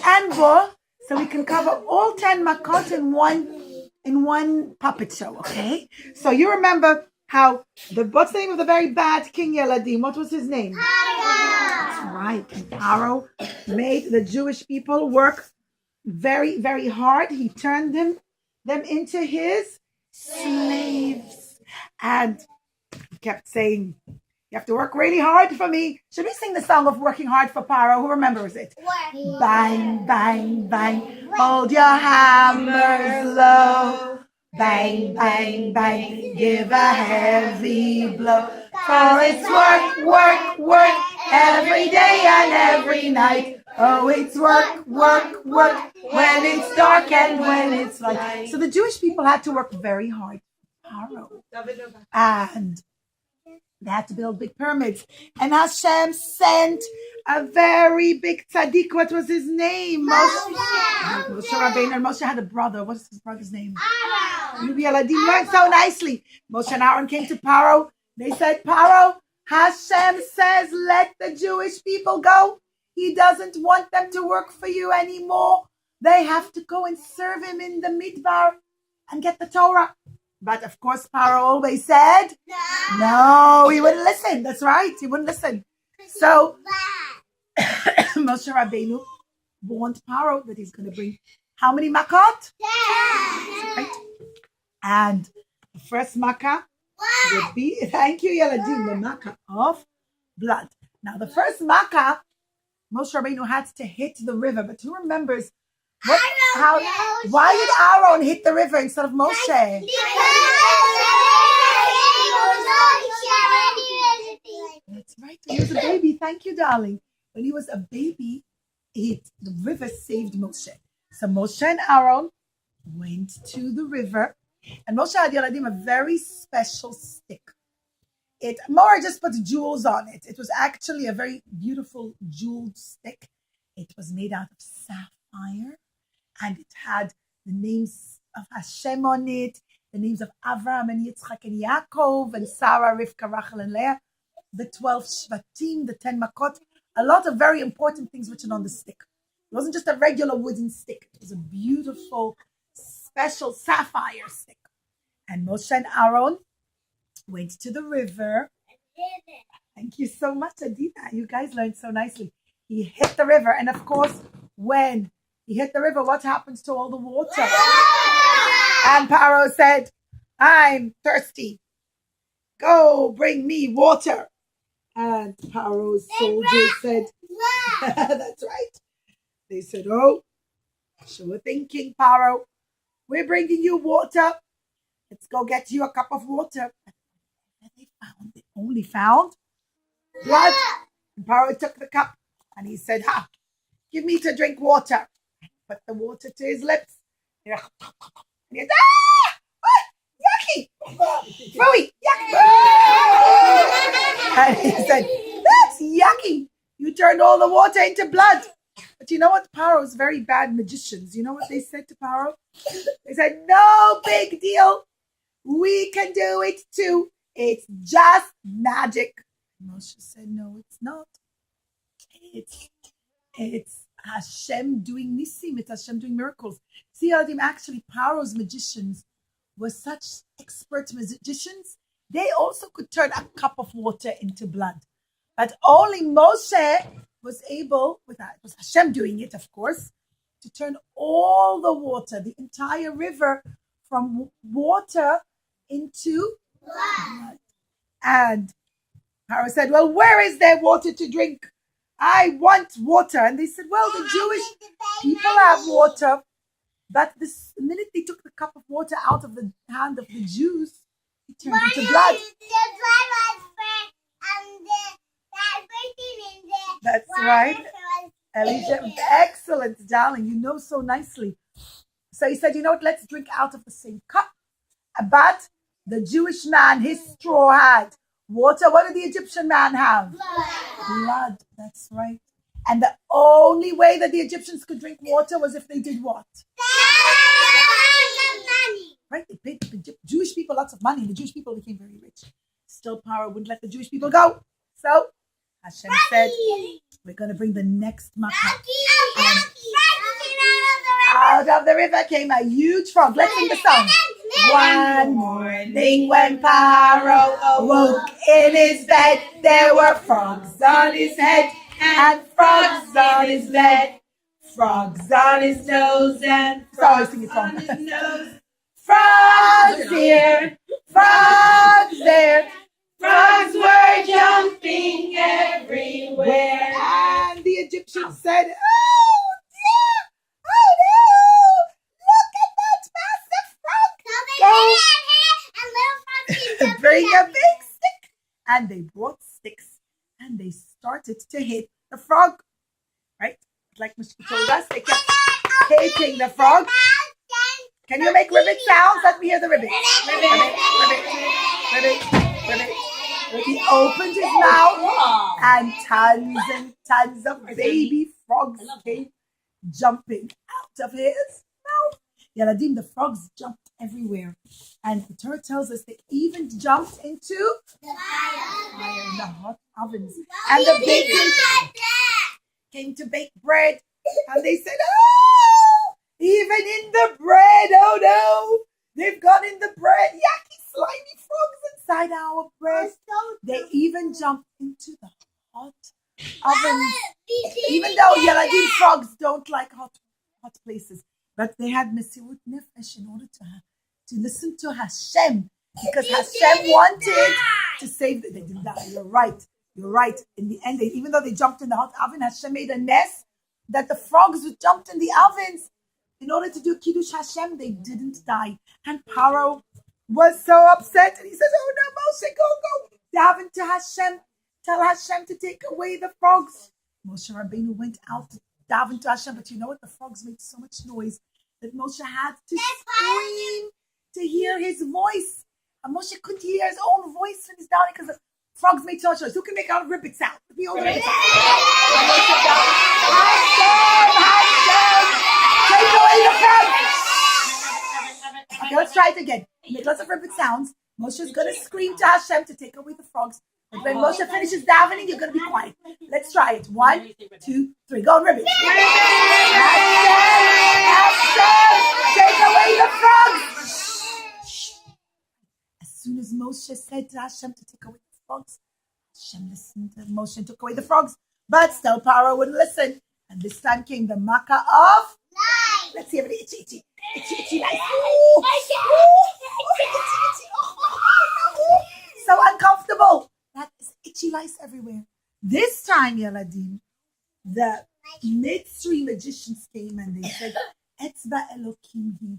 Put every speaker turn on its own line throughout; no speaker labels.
and bull, so we can cover all 10 makot in one puppet show, okay? So you remember how what's the name of the very bad King Yeladim? What was his name? That's right. And Paro made the Jewish people work very, very hard. He turned them into his slaves. And he kept saying, you have to work really hard for me. Should we sing the song of working hard for Paro? Who remembers it? Bang, bang, bang. Hold your hammers low. Bang, bang, bang. Give a heavy blow. For it's work, work, work. Every day and every night. Oh, it's work, work, work. When it's dark and when it's light. So the Jewish people had to work very hard. Paro. And they had to build big pyramids. And Hashem sent a very big tzaddik. What was his name? Moshe Rabbeinu. And Moshe had a brother. What's his brother's name? Aaron. You learned so nicely. Moshe and Aaron came to Paro. They said, Paro, Hashem says, let the Jewish people go. He doesn't want them to work for you anymore. They have to go and serve him in the midbar and get the Torah. But of course, Paro always said, no, he wouldn't listen. That's right. He wouldn't listen. So Moshe Rabbeinu warned Paro that he's going to bring how many makot? 10. Right? And the first makkah would be, thank you, Yeladim, the makkah of blood. Now, the first makkah, Moshe Rabbeinu had to hit the river. But who remembers why did Aaron hit the river instead of Moshe? That's right. When he was a baby. Thank you, darling. When he was a baby, the river saved Moshe. So Moshe and Aaron went to the river. And Moshe had Yeladim a very special stick. Mora just put jewels on it. It was actually a very beautiful jeweled stick. It was made out of sapphire. And it had the names of Hashem on it, the names of Avraham and Yitzchak and Yaakov and Sarah, Rivka, Rachel and Leah, the 12 Shvatim, the 10 Makot, a lot of very important things written on the stick. It wasn't just a regular wooden stick. It was a beautiful, special sapphire stick. And Moshe and Aaron went to the river. Thank you so much, Adina. You guys learned so nicely. He hit the river. And of course, when he hit the river, what happens to all the water? And Paro said, I'm thirsty. Go bring me water. And Paro's soldiers said, that's right. They said, oh, sure thinking, Paro. We're bringing you water. Let's go get you a cup of water. And they only found blood. And Paro took the cup and he said, give me to drink water. Put the water to his lips. And he said, yucky! Fooey! Yucky! And he said, that's yucky! You turned all the water into blood. But you know what? Paro's very bad magicians. You know what they said to Paro? They said, no big deal. We can do it too. It's just magic. Moshe said, no, it's not. It's Hashem doing nisim. It's Hashem doing miracles. See, Adim, actually, Paro's magicians were such expert magicians. They also could turn a cup of water into blood. But only Moshe was able, it was Hashem doing it, of course, to turn all the water, the entire river, from water into blood. And Paro said, well, where is there water to drink? I want water. And they said, well, the Jewish people have water. But the minute they took the cup of water out of the hand of the Jews, it turned into blood. That's right. Elijah, excellent, darling. You know so nicely. So he said, you know what? Let's drink out of the same cup. But the Jewish man, his straw had water. What did the Egyptian man have? Blood. That's right. And the only way that the Egyptians could drink water was if they did what? Right? They paid the Jewish people lots of money, and the Jewish people became very rich. Still, Paro wouldn't let the Jewish people go. So Hashem said, we're going to bring the next makkah. of the river came a huge frog. Let's sing the song. One morning when Paro awoke in his bed, there were frogs on his head and frogs on his bed. Frogs on his nose and frogs on his nose. Frogs here, frogs there. Frogs were jumping everywhere. And the Egyptians said, "Oh dear, oh no, look at that massive frog. Go bring a big stick." And they brought sticks and they started to hit the frog. Right? Like Mishka told us, they kept hitting the frog. Can you make ribbit sounds? Let me hear the ribbit. Ribbit, ribbit, ribbit, ribbit. He opened his mouth and tons of baby frogs came jumping out of his mouth. Yaladim, the frogs jumped everywhere. And the Torah tells us they even jumped into the fire in the hot ovens. And the bakers came to bake bread. And they said, "Oh, even in the bread, oh no, they've got in the bread yucky, slimy frogs inside our bread." They even jumped into the hot ovens. Even though Yaladim frogs don't like hot places, but they had Mesirut Nefesh in order to listen to Hashem, because Hashem wanted to save them. They didn't die. You're right. In the end, even though they jumped in the hot oven, Hashem made a mess that the frogs who jumped in the ovens in order to do Kiddush Hashem, they didn't die. And Paro was so upset, and he says, "Oh no, Moshe, go daven to Hashem. Tell Hashem to take away the frogs." Moshe Rabbeinu went out to daven to Hashem, but you know what? The frogs made so much noise that Moshe had to scream to hear his voice. And Moshe couldn't hear his own voice when he's down because the frogs made so much noise. Who can make out a ribbit sound? Let me hold the ribbit sound. Hashem, take away the frogs. Okay, let's try it again. Make lots of ribbit sounds. Moshe's going to scream to Hashem to take away the frogs. But when Moshe finishes davening, you're going to be quiet. Let's try it. 1, 2, 3. Go on, ribbit. Hashem, take away the frogs. As soon as Moshe said to Hashem to take away the frogs, Hashem listened to Moshe and took away the frogs. But still Paro wouldn't listen. And this time came the makkah of lice. Let's see everybody. Itchy lice. So uncomfortable. That is itchy lice everywhere. This time, Yaladim, the Mitzri magicians came and they said, "Etzba Elokim hi."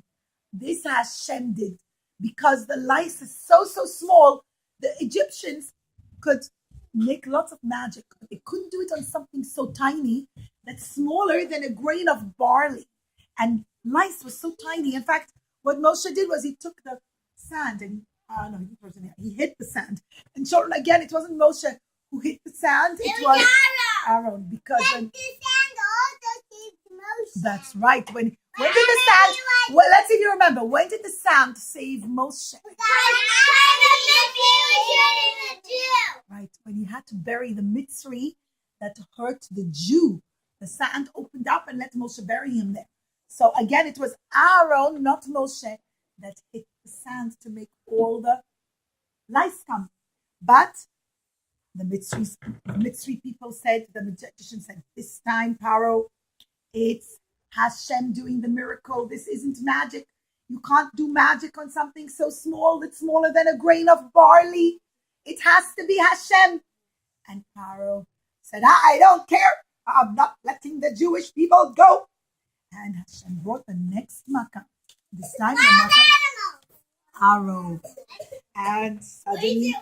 This Hashem did, because the lice is so small. The Egyptians could make lots of magic, but they couldn't do it on something so tiny that's smaller than a grain of barley. And lice was so tiny. In fact, what Moshe did was he took the sand and he hit the sand. And children, again, it wasn't Moshe who hit the sand, it was Aaron. Because when the sand also saved Moshe. That's right. When did the sand? Well, let's see if you remember. When did the sand save Moshe? Right, when he had to bury the Mitzri that hurt the Jew, the sand opened up and let Moshe bury him there. So again, it was Aaron, not Moshe, that hit the sand to make all the lice come. But the Mitzri people said, the magician said, "This time, Paro, it's Hashem doing the miracle. This isn't magic. You can't do magic on something so small that's smaller than a grain of barley. It has to be Hashem." And Paro said, "I don't care. I'm not letting the Jewish people go." And Hashem brought the next makkah. This time the makkah Arrow. And suddenly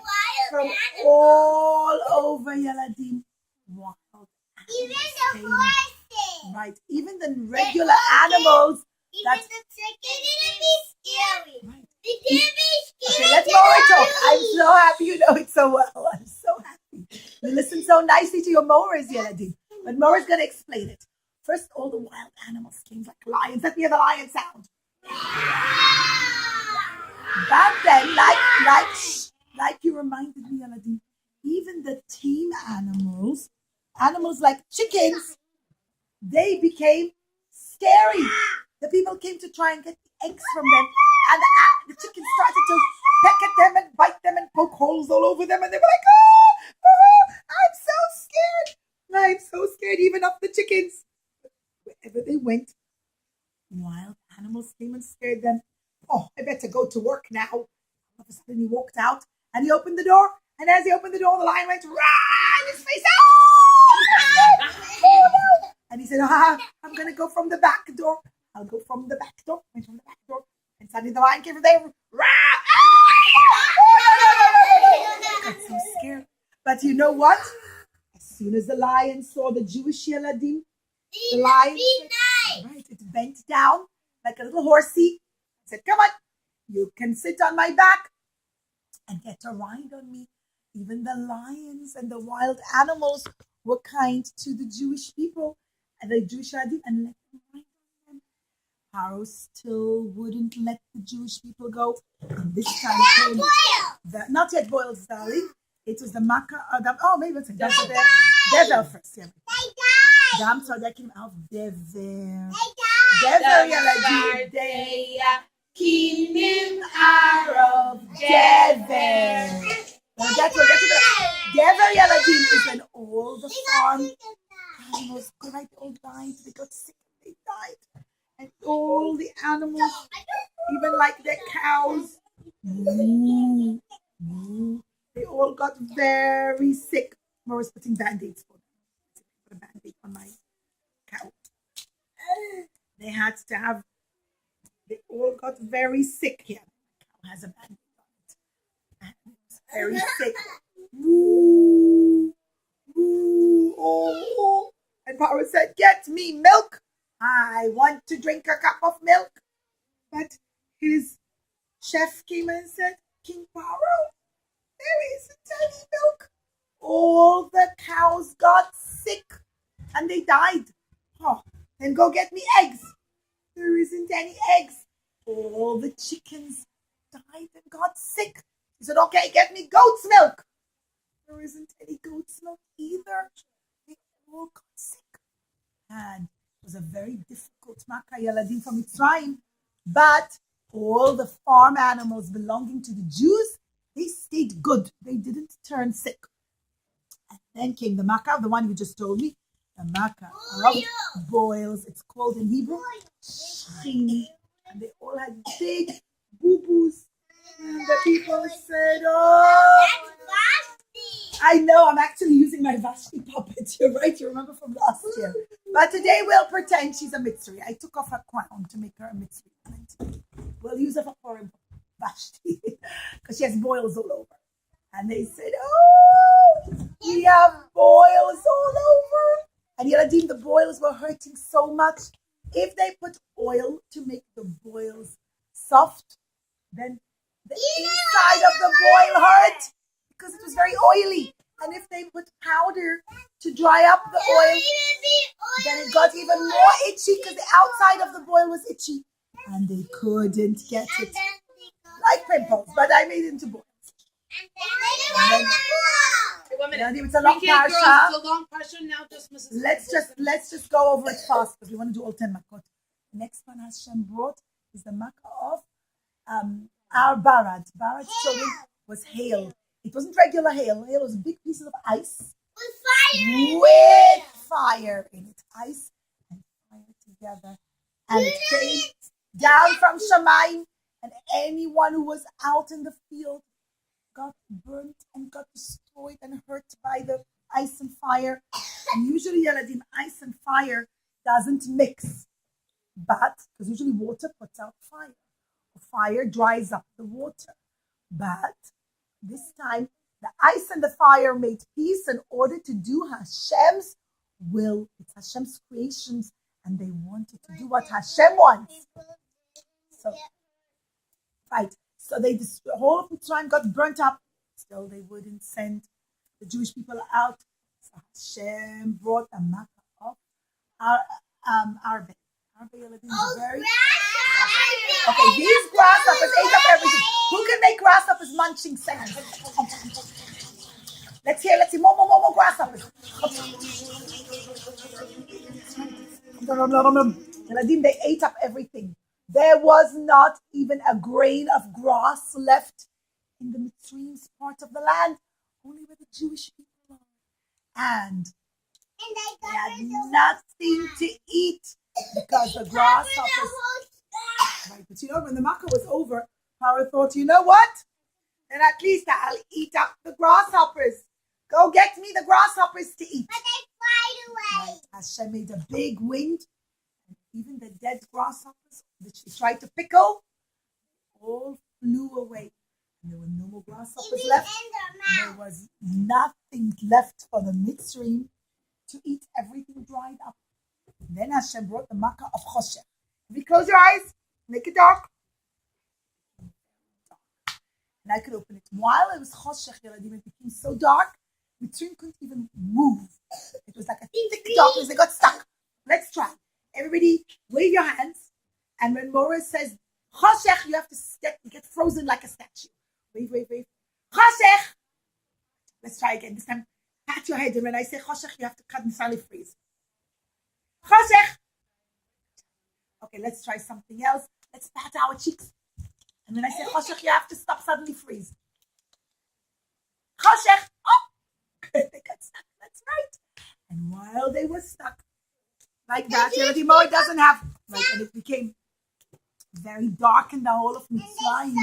from all over Yaladim, wild
Even the horses.
right, even the regular animals.
Even the chicken didn't be scary.
Right.
They didn't be scary.
Okay, let's Mora talk. I'm so happy you know it so well. I'm so happy. You listen so nicely to your Moras, Yaladim. But Mora's going to explain it. First, all the wild animals came like lions. Let me hear the lion sound. Back then, like you reminded me, Yaladim, even the tame animals like chickens, they became scary. the people came to try and get the eggs from them, and the chickens started to peck at them and bite them and poke holes all over them, and they were like, I'm so scared. I'm so scared even of the chickens. Wherever they went, wild animals came and scared them. Oh, I better go to work now. All of a sudden he walked out and he opened the door, and as he opened the door, the lion went rah in his face. Oh no! And he said, I'm gonna go from the back door. I'll go from the back door. Went from the back door. And suddenly the lion came from there. Rah! I got so scared. But you know what? As soon as the lion saw the Jewish Yeladim, the lion said, right, it bent down like a little horsey. Said, come on, you can sit on my back and get a ride on me. Even the lions and the wild animals were kind to the Jewish people and the Jewish Yeladim and let them ride on them. Pharaoh still wouldn't let the Jewish people go. And this time came not yet boiled, darling. It was the Makkah. Maybe it's a Dever first. Yeah. Dam, so that came out Dever. Dever Yeladim. Kinim Arab Dever. We'll get to the Dever Yeladim is when all the farm animals, right, they all died. They got sick. They died. And all the animals, even like their cows, they all got very sick. I was putting band-aids for them. I put a band-aid on my cow. They had to have, they all got very sick here. My cow has a band-aid on it. And it was very sick. Oh. And Pharaoh said, get me milk. I want to drink a cup of milk. But his chef came and said, King Pharaoh, there isn't any milk. All the cows got sick and they died. Oh, then go get me eggs. There isn't any eggs. All the chickens died and got sick. He said, okay, get me goat's milk. There isn't any goat's milk either. They all got sick. And it was a very difficult Makkah Yeladim from Mitzrayim. But all the farm animals belonging to the Jews, they stayed good. They didn't turn sick. And then came the Makkah, the one you just told me. The Makkah of boils. It's called in Hebrew Shchini. And they all had big boo-boos. And the people said, oh, I know, I'm actually using my Vashti puppet. You're right, you remember from last year. But today we'll pretend she's a Mitzri. I took off her crown to make her a Mitzri. We'll use her for Vashti because she has boils all over. And they said, oh, we have boils all over. And Yeladim, the boils were hurting so much. If they put oil to make the boils soft, then the inside of the boil hurt because it was very oily. And if they put powder to dry up the oil, then it got even more itchy because the outside of the boil was itchy. And they couldn't get it. Like pimples, but I made it into boils. It's a long parsha.
It's a long parsha now.
Let's just go over it fast because we want to do all 10 makot. The next one Hashem brought is the makkah of our Barad. Barad's children was hail. It wasn't regular hail. Hail was big pieces of ice with fire in it. Ice and fire together. And it came down from Shamayim, and anyone who was out in the field got burnt and got destroyed and hurt by the ice and fire. And usually, Yeladim, ice and fire doesn't mix. But, because usually water puts out fire. Fire dries up the water. But this time, the ice and the fire made peace in order to do Hashem's will. It's Hashem's creations, and they wanted to do what Hashem wants. So, right. So the whole of Mitzrayim got burnt up. Still, they wouldn't send the Jewish people out. So Hashem brought a makkah of Arbe. Arbe Yeladim is very... Okay, these grasshoppers ate up everything. Who can make grasshoppers munching sounds? Let's hear more grasshoppers. Eladim, they ate up everything. There was not even a grain of grass left in the Mitzrayim's part of the land, only where the Jewish people are. And they had nothing to eat because the grasshoppers. Right, but you know, when the makkah was over, Pharaoh thought, you know what? Then at least I'll eat up the grasshoppers. Go get me the grasshoppers to eat.
But they fly away.
Right. Hashem made a big wind, and even the dead grasshoppers, which he tried to pickle, all flew away. And there were no more grasshoppers left. There was nothing left for the Mitzrayim to eat. Everything dried up. And then Hashem brought the makkah of Choshech. If you close your eyes, make it dark. And I could open it. While it was Choshech, it became so dark, Mitzrayim couldn't even move. It was like a thick darkness. They got stuck. Let's try. Everybody, wave your hands. And when Mora says Choshech, you have to get frozen like a statue. Wave, wave, wave. Choshech. Let's try again. This time, pat your head. And when I say Choshech, you have to cut and suddenly freeze. Choshech. Okay, let's try something else. Let's pat our cheeks. And when I say Choshech, you have to stop, suddenly freeze. Choshech. Oh! They got stuck. That's right. And while they were stuck, like that, Yeladimo doesn't have, right, and it became very dark in the whole of Mitzrayim.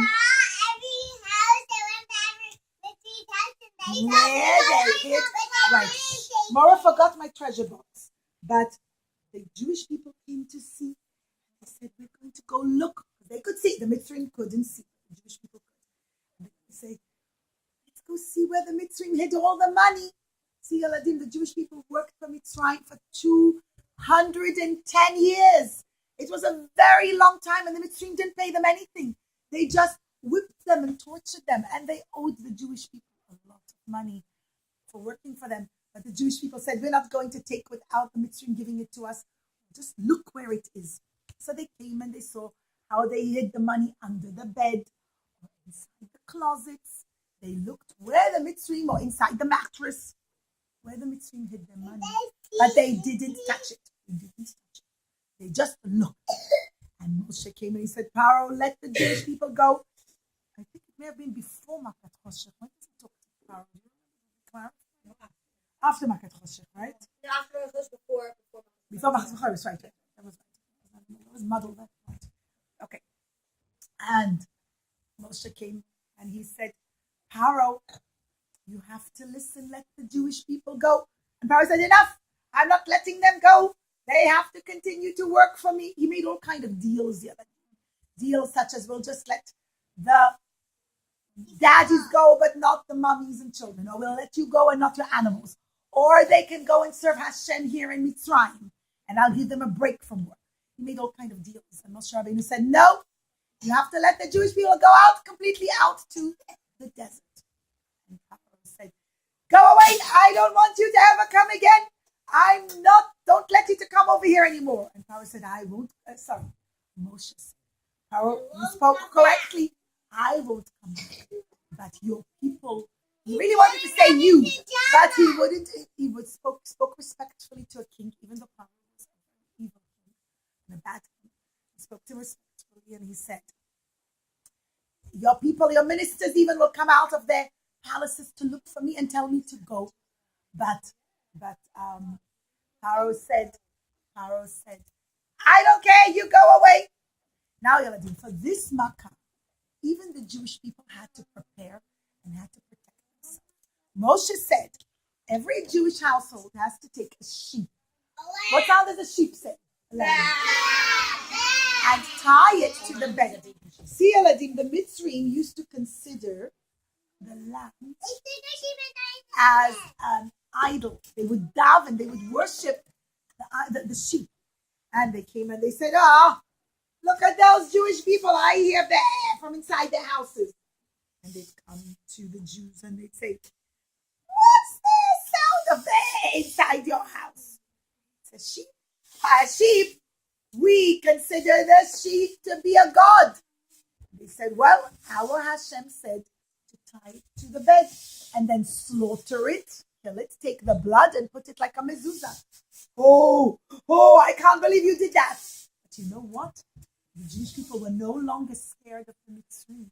Where they hid, right. Mora forgot my treasure box. But the Jewish people came to see. They said, we're going to go look. They could see. The Mitzrayim couldn't see. The Jewish people could. And they say, let's go see where the Mitzrayim hid all the money. See, Eladim, the Jewish people worked for Mitzrayim for 210 years. It was a very long time, and the Mitzrayim didn't pay them anything. They just whipped them and tortured them, and they owed the Jewish people a lot of money for working for them. But the Jewish people said, we're not going to take without the Mitzrayim giving it to us. Just look where it is. So they came and they saw how they hid the money under the bed or inside the closets. They looked where the Mitzrayim or inside the mattress, where the Mitzrayim hid their money. But they didn't touch it. They didn't touch it. They just looked. And Moshe came and he said, Pharaoh, let the Jewish people go. I think it may have been before Makat Choshech. When did he talk to Pharaoh? After Makat Choshech, right?
No, after it was before.
Before Makat Choshech, was right. That was right. That was muddled. Right. Okay. And Moshe came and he said, Pharaoh, you have to listen, let the Jewish people go. And Pharaoh said, enough. I'm not letting them go. They have to continue to work for me. He made all kind of deals. Deals such as we'll just let the daddies go, but not the mummies and children. Or we'll let you go and not your animals. Or they can go and serve Hashem here in Mitzrayim. And I'll give them a break from work. He made all kind of deals. And Moshe Rabbeinu said, no, you have to let the Jewish people go out, completely out to the desert. And Pharaoh said, go away. I don't want you to ever come again. Don't let you to come over here anymore. And Pharaoh said, I won't, Moshe said, Pharaoh, you spoke correctly. I won't come back. But your people, he really wanted to say you, but he wouldn't. He spoke respectfully to a king, even though Pharaoh was an evil king and a bad king. He spoke to him respectfully and he said, your people, your ministers even will come out of their palaces to look for me and tell me to go. But Pharaoh said, I don't care, you go away. Now, Yeladim, for this Makkah, even the Jewish people had to prepare and had to protect themselves. Moshe said, every Jewish household has to take a sheep. What sound does a sheep say? And tie it to the bed. See, Eladim, the Mitzrayim used to consider the lamb as an idol. They would daven, they would worship the sheep. And they came and they said, look at those Jewish people. I hear there from inside their houses. And they'd come to the Jews and they'd say, what's the sound of there inside your house? It's a sheep. A sheep. We consider the sheep to be a god. They said, well, our Hashem said to tie it to the bed and then slaughter it, kill it, take the blood and put it like a mezuzah. Oh, I can't believe you did that. But you know what? The Jewish people were no longer scared of the Mitzrayim.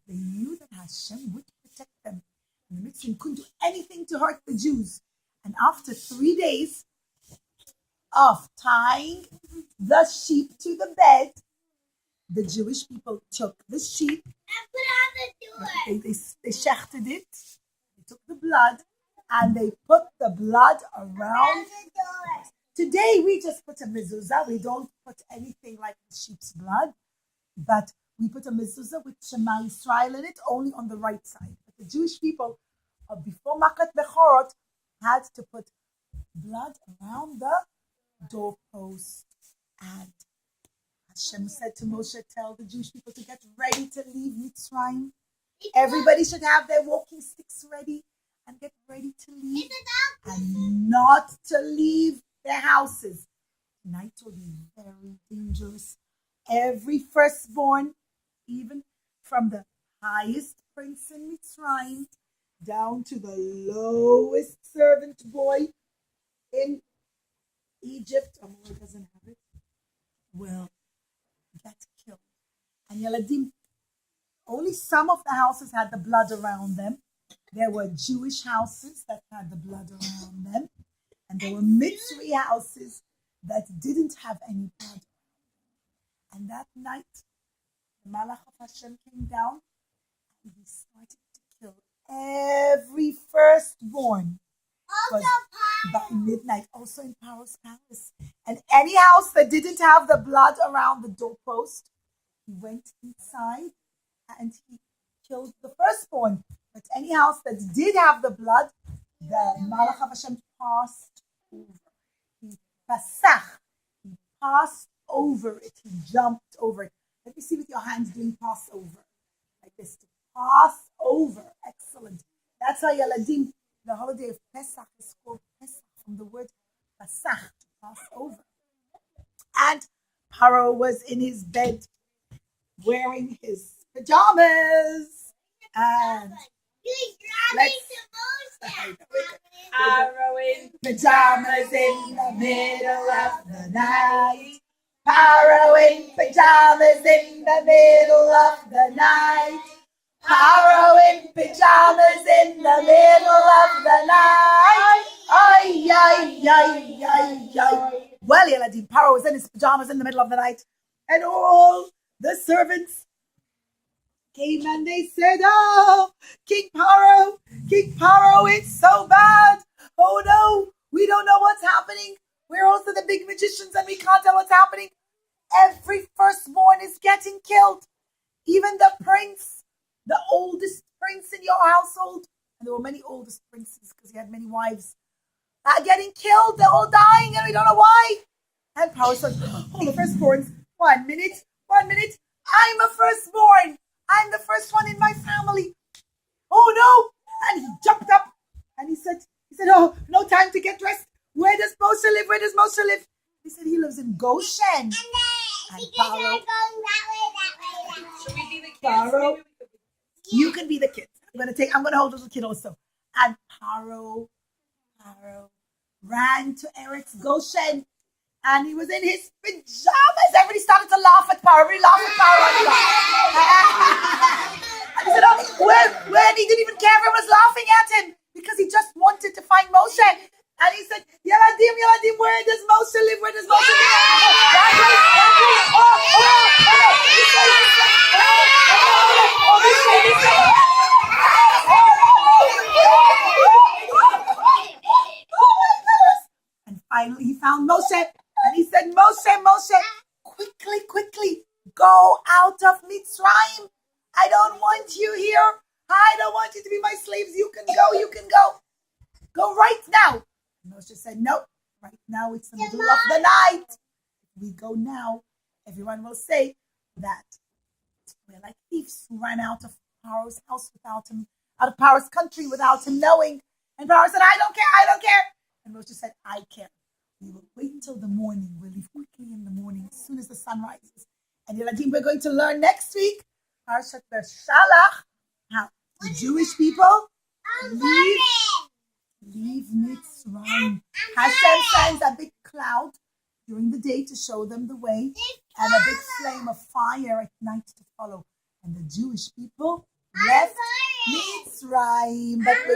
They knew that Hashem would protect them. And the Mitzrayim couldn't do anything to hurt the Jews. And after 3 days of tying the sheep to the bed, the Jewish people took the sheep, they shechted it, they took the blood, and they put the blood around. Today we just put a mezuzah. We don't put anything like the sheep's blood, but we put a mezuzah with Shema Yisrael in it, only on the right side. But the Jewish people, before Makat Bechorot, had to put blood around the doorpost. And Hashem said to Moshe, tell the Jewish people to get ready to leave Mitzrayim. Everybody should have their walking sticks ready and get ready to leave, and not to leave their houses. Tonight will be very dangerous. Every firstborn, even from the highest prince in Mitzrayim down to the lowest servant boy in Egypt, Amalek doesn't have it, will get killed. And Yeladim, only some of the houses had the blood around them. There were Jewish houses that had the blood around them, and there were Mitzri houses that didn't have any blood. And that night, the Malach of Hashem came down and he started to kill every firstborn. Because by midnight, also in Paro's palace. And any house that didn't have the blood around the doorpost, he went inside and he killed the firstborn. But any house that did have the blood, the Malach of Hashem passed over. He passed over it. He jumped over it. Let me see with your hands doing Passover. Like this, to pass over. Excellent. That's why Yeladim, the holiday of Pesach is called Pesach, from the word Pasach, to pass over. And Paro was in his bed wearing his pajamas. And Paro in pajamas in the middle of the night. Paro in pajamas in the middle of the night. Paro in pajamas in the middle of the night. Ay, ay, ay, ay, ay. Well, Yeladim, Paro was in his pajamas in the middle of the night. And all the servants came and they said, oh, King Paro, it's so bad. Oh no, we don't know what's happening. We're also the big magicians and we can't tell what's happening. Every firstborn is getting killed. Even the prince, the oldest prince in your household, and there were many oldest princes because he had many wives, are getting killed. They're all dying and we don't know why. And Paro said, oh, the firstborns, 1 minute. I'm a firstborn. I'm the first one in my family. Oh no! And he jumped up and he said, oh, no time to get dressed. Where does Moshe live? He said he lives in Goshen. And Paro,
Should we be the kids?
Paro, you can be the kids. I'm gonna hold the kid also. And Paro ran to Eric's Goshen. And he was in his pajamas. Everybody started to laugh at Paro. Everybody laughed at Paro. And he said, oh, when he didn't even care. Everyone was laughing at him because he just wanted to find Moshe. And he said, Yeladim, where does Moshe live? That way. And finally he found Moshe. And he said, Moshe, quickly, go out of Mitzrayim. I don't want you here. I don't want you to be my slaves. You can go. Go right now. And Moshe said, no, right now it's the middle of the night. If we go now, everyone will say that we're like thieves who ran out of Paro's house without him, out of Paro's country without him knowing. And Paro said, I don't care. And Moshe said, I care. We will wait until the morning. We'll leave quickly in the morning as soon as the sun rises. And Yeladim, we're going to learn next week, Parashat Beshalach, how the Jewish people leave Mitzrayim. Hashem sends a big cloud during the day to show them the way, and a big flame of fire at night to follow. And the Jewish people left Mitzrayim, but